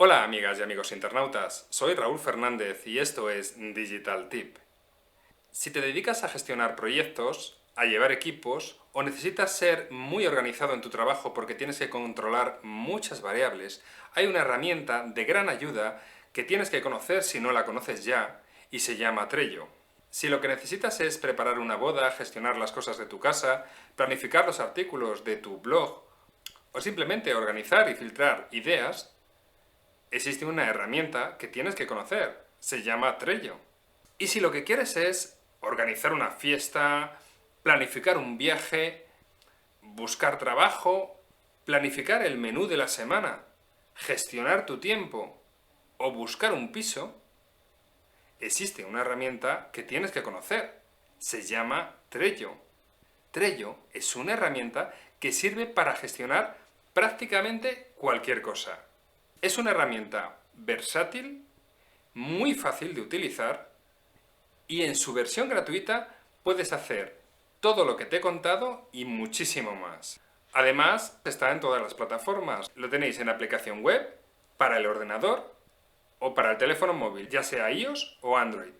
Hola amigas y amigos internautas, soy Raúl Fernández y esto es Digital Tip. Si te dedicas a gestionar proyectos, a llevar equipos o necesitas ser muy organizado en tu trabajo porque tienes que controlar muchas variables, hay una herramienta de gran ayuda que tienes que conocer si no la conoces ya y se llama Trello. Si lo que necesitas es preparar una boda, gestionar las cosas de tu casa, planificar los artículos de tu blog o simplemente organizar y filtrar ideas, existe una herramienta que tienes que conocer. Se llama Trello. Y si lo que quieres es organizar una fiesta, planificar un viaje, buscar trabajo, planificar el menú de la semana, gestionar tu tiempo o buscar un piso, existe una herramienta que tienes que conocer. Se llama Trello. Trello es una herramienta que sirve para gestionar prácticamente cualquier cosa. Es una herramienta versátil, muy fácil de utilizar y en su versión gratuita puedes hacer todo lo que te he contado y muchísimo más. Además, está en todas las plataformas. Lo tenéis en aplicación web, para el ordenador o para el teléfono móvil, ya sea iOS o Android.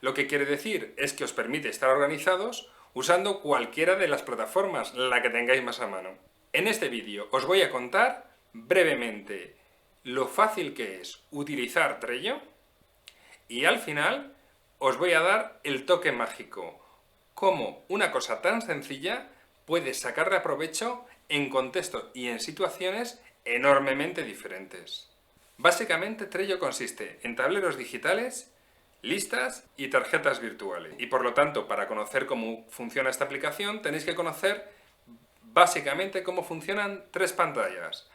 Lo que quiere decir es que os permite estar organizados usando cualquiera de las plataformas, la que tengáis más a mano. En este vídeo os voy a contar brevemente lo fácil que es utilizar Trello y al final os voy a dar el toque mágico, cómo una cosa tan sencilla puede sacarle provecho en contextos y en situaciones enormemente diferentes. Básicamente Trello consiste en tableros digitales, listas y tarjetas virtuales. Y por lo tanto, para conocer cómo funciona esta aplicación, tenéis que conocer básicamente cómo funcionan tres pantallas.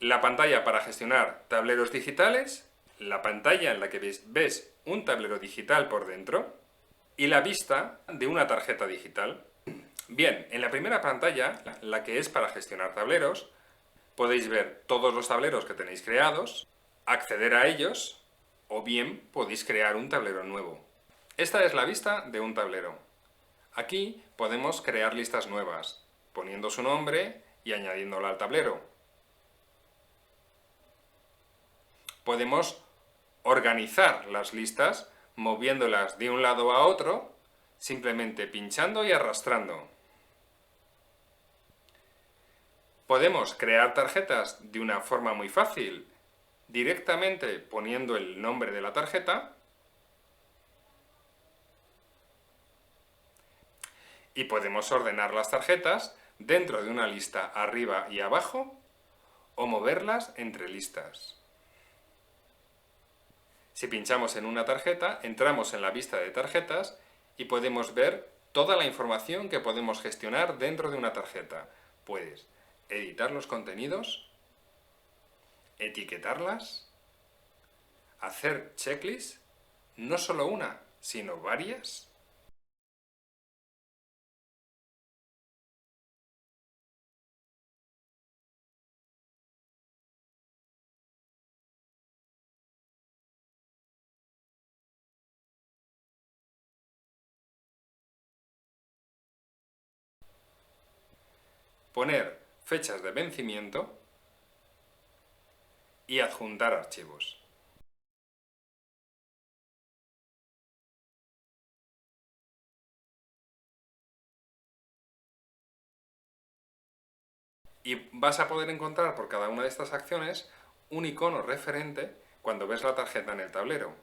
La pantalla para gestionar tableros digitales, la pantalla en la que ves un tablero digital por dentro y la vista de una tarjeta digital. Bien, en la primera pantalla, la que es para gestionar tableros, podéis ver todos los tableros que tenéis creados, acceder a ellos o bien podéis crear un tablero nuevo. Esta es la vista de un tablero. Aquí podemos crear listas nuevas, poniendo su nombre y añadiéndola al tablero. Podemos organizar las listas moviéndolas de un lado a otro, simplemente pinchando y arrastrando. Podemos crear tarjetas de una forma muy fácil, directamente poniendo el nombre de la tarjeta. Y podemos ordenar las tarjetas dentro de una lista arriba y abajo o moverlas entre listas. Si pinchamos en una tarjeta, entramos en la vista de tarjetas y podemos ver toda la información que podemos gestionar dentro de una tarjeta. Puedes editar los contenidos, etiquetarlas, hacer checklists, no solo una, sino varias. Poner fechas de vencimiento y adjuntar archivos. Y vas a poder encontrar por cada una de estas acciones un icono referente cuando ves la tarjeta en el tablero.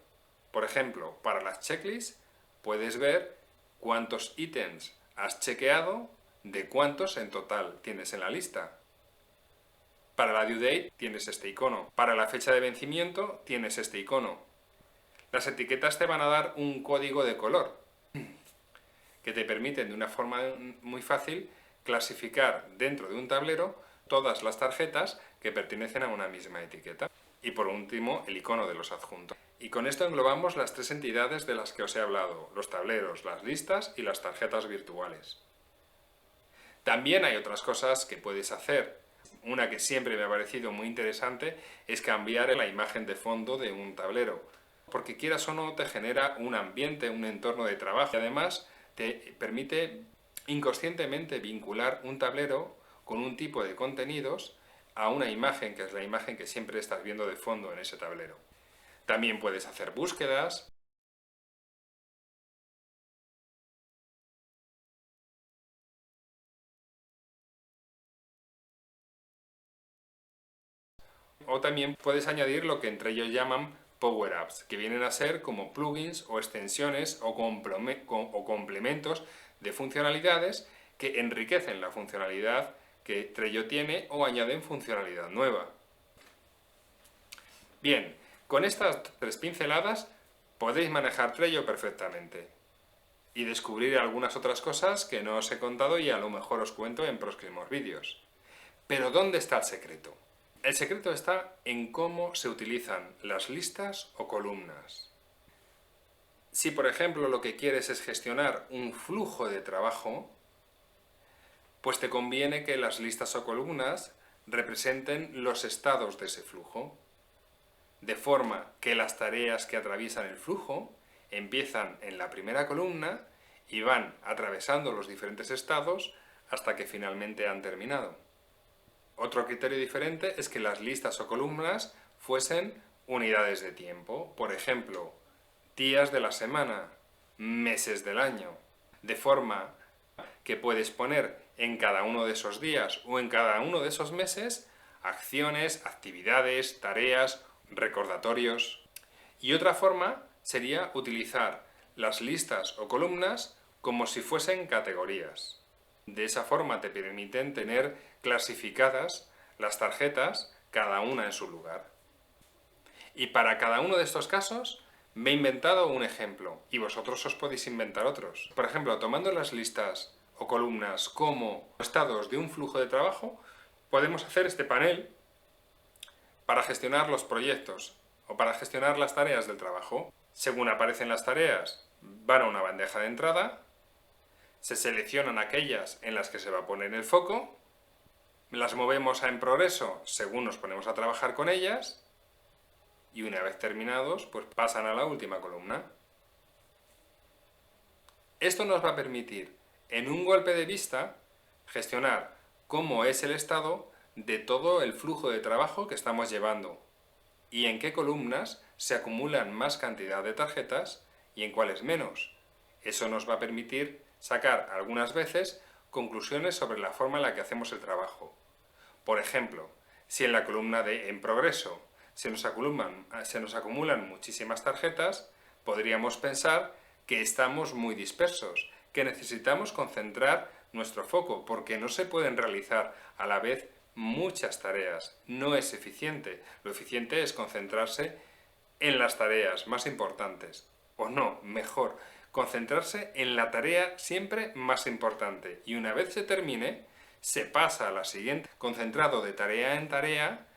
Por ejemplo, para las checklists puedes ver cuántos ítems has chequeado de cuántos en total tienes en la lista. Para la due date tienes este icono. Para la fecha de vencimiento tienes este icono. Las etiquetas te van a dar un código de color que te permiten de una forma muy fácil clasificar dentro de un tablero todas las tarjetas que pertenecen a una misma etiqueta. Y por último, el icono de los adjuntos. Y con esto englobamos las tres entidades de las que os he hablado: los tableros, las listas y las tarjetas virtuales. También hay otras cosas que puedes hacer. Una que siempre me ha parecido muy interesante es cambiar la imagen de fondo de un tablero, porque quieras o no te genera un ambiente, un entorno de trabajo y además te permite inconscientemente vincular un tablero con un tipo de contenidos a una imagen, que es la imagen que siempre estás viendo de fondo en ese tablero. También puedes hacer búsquedas. O también puedes añadir lo que entre ellos llaman Power Apps, que vienen a ser como plugins o extensiones o complementos de funcionalidades que enriquecen la funcionalidad que Trello tiene o añaden funcionalidad nueva. Bien, con estas 3 pinceladas podéis manejar Trello perfectamente y descubrir algunas otras cosas que no os he contado y a lo mejor os cuento en próximos vídeos. Pero ¿dónde está el secreto? El secreto está en cómo se utilizan las listas o columnas. Si, por ejemplo, lo que quieres es gestionar un flujo de trabajo, pues te conviene que las listas o columnas representen los estados de ese flujo, de forma que las tareas que atraviesan el flujo empiezan en la primera columna y van atravesando los diferentes estados hasta que finalmente han terminado. Otro criterio diferente es que las listas o columnas fuesen unidades de tiempo, por ejemplo, días de la semana, meses del año, de forma que puedes poner en cada uno de esos días o en cada uno de esos meses acciones, actividades, tareas, recordatorios. Y otra forma sería utilizar las listas o columnas como si fuesen categorías. De esa forma te permiten tener clasificadas las tarjetas, cada una en su lugar. Y para cada uno de estos casos me he inventado un ejemplo y vosotros os podéis inventar otros. Por ejemplo, tomando las listas o columnas como estados de un flujo de trabajo, podemos hacer este panel para gestionar los proyectos o para gestionar las tareas del trabajo. Según aparecen las tareas, van a una bandeja de entrada, se seleccionan aquellas en las que se va a poner el foco, las movemos a en progreso según nos ponemos a trabajar con ellas y una vez terminados, pues pasan a la última columna. Esto nos va a permitir, en un golpe de vista, gestionar cómo es el estado de todo el flujo de trabajo que estamos llevando y en qué columnas se acumulan más cantidad de tarjetas y en cuáles menos. Eso nos va a permitir sacar algunas veces conclusiones sobre la forma en la que hacemos el trabajo. Por ejemplo, si en la columna de en progreso se nos acumulan muchísimas tarjetas, podríamos pensar que estamos muy dispersos, que necesitamos concentrar nuestro foco, porque no se pueden realizar a la vez muchas tareas. No es eficiente. Lo eficiente es concentrarse en las tareas más importantes. O no, mejor, concentrarse en la tarea siempre más importante. Y una vez se termine, se pasa a la siguiente. Concentrado de tarea en tarea,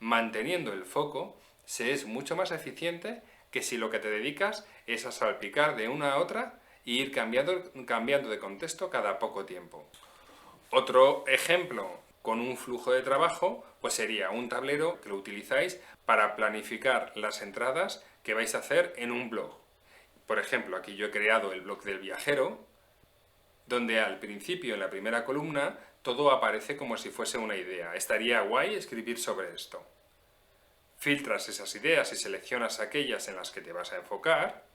manteniendo el foco, se es mucho más eficiente que si lo que te dedicas es a salpicar de una a otra e ir cambiando de contexto cada poco tiempo. Otro ejemplo con un flujo de trabajo pues sería un tablero que lo utilizáis para planificar las entradas que vais a hacer en un blog. Por ejemplo, aquí yo he creado el blog del viajero, donde al principio, en la primera columna, todo aparece como si fuese una idea. Estaría guay escribir sobre esto. Filtras esas ideas y seleccionas aquellas en las que te vas a enfocar.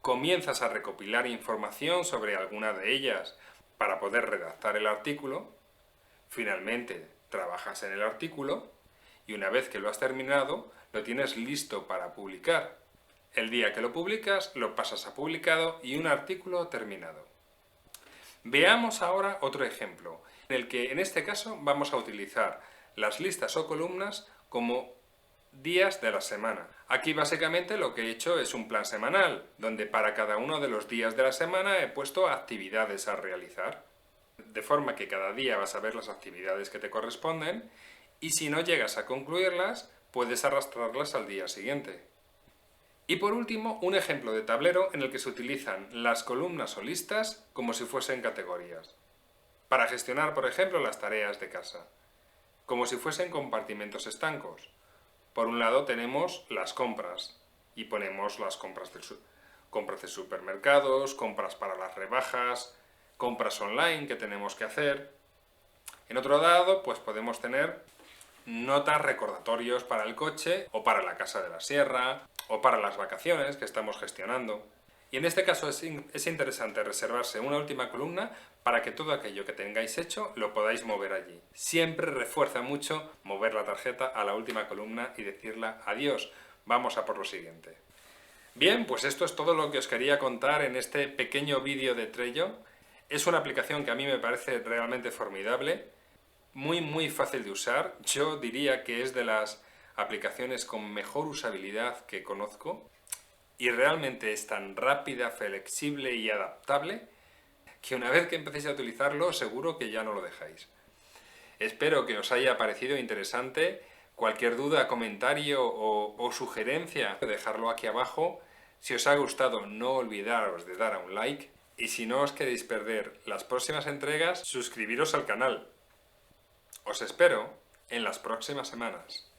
Comienzas a recopilar información sobre alguna de ellas para poder redactar el artículo. Finalmente, trabajas en el artículo y una vez que lo has terminado, lo tienes listo para publicar. El día que lo publicas, lo pasas a publicado y un artículo terminado. Veamos ahora otro ejemplo, en el que en este caso vamos a utilizar las listas o columnas como días de la semana. Aquí básicamente lo que he hecho es un plan semanal, donde para cada uno de los días de la semana he puesto actividades a realizar. De forma que cada día vas a ver las actividades que te corresponden y si no llegas a concluirlas, puedes arrastrarlas al día siguiente. Y por último, un ejemplo de tablero en el que se utilizan las columnas o listas como si fuesen categorías. Para gestionar, por ejemplo, las tareas de casa, como si fuesen compartimentos estancos. Por un lado tenemos las compras y ponemos las compras de supermercados, compras para las rebajas, compras online que tenemos que hacer. En otro lado, pues podemos tener notas recordatorios para el coche, o para la casa de la sierra, o para las vacaciones que estamos gestionando. Y en este caso es interesante reservarse una última columna para que todo aquello que tengáis hecho lo podáis mover allí. Siempre refuerza mucho mover la tarjeta a la última columna y decirle adiós, vamos a por lo siguiente. Bien, pues esto es todo lo que os quería contar en este pequeño vídeo de Trello. Es una aplicación que a mí me parece realmente formidable, muy fácil de usar. Yo diría que es de las aplicaciones con mejor usabilidad que conozco y realmente es tan rápida, flexible y adaptable que una vez que empecéis a utilizarlo seguro que ya no lo dejáis. Espero que os haya parecido interesante. Cualquier duda, comentario o sugerencia, dejarlo aquí abajo. Si os ha gustado, no olvidaros de dar a un like. Y si no os queréis perder las próximas entregas, suscribiros al canal. Os espero en las próximas semanas.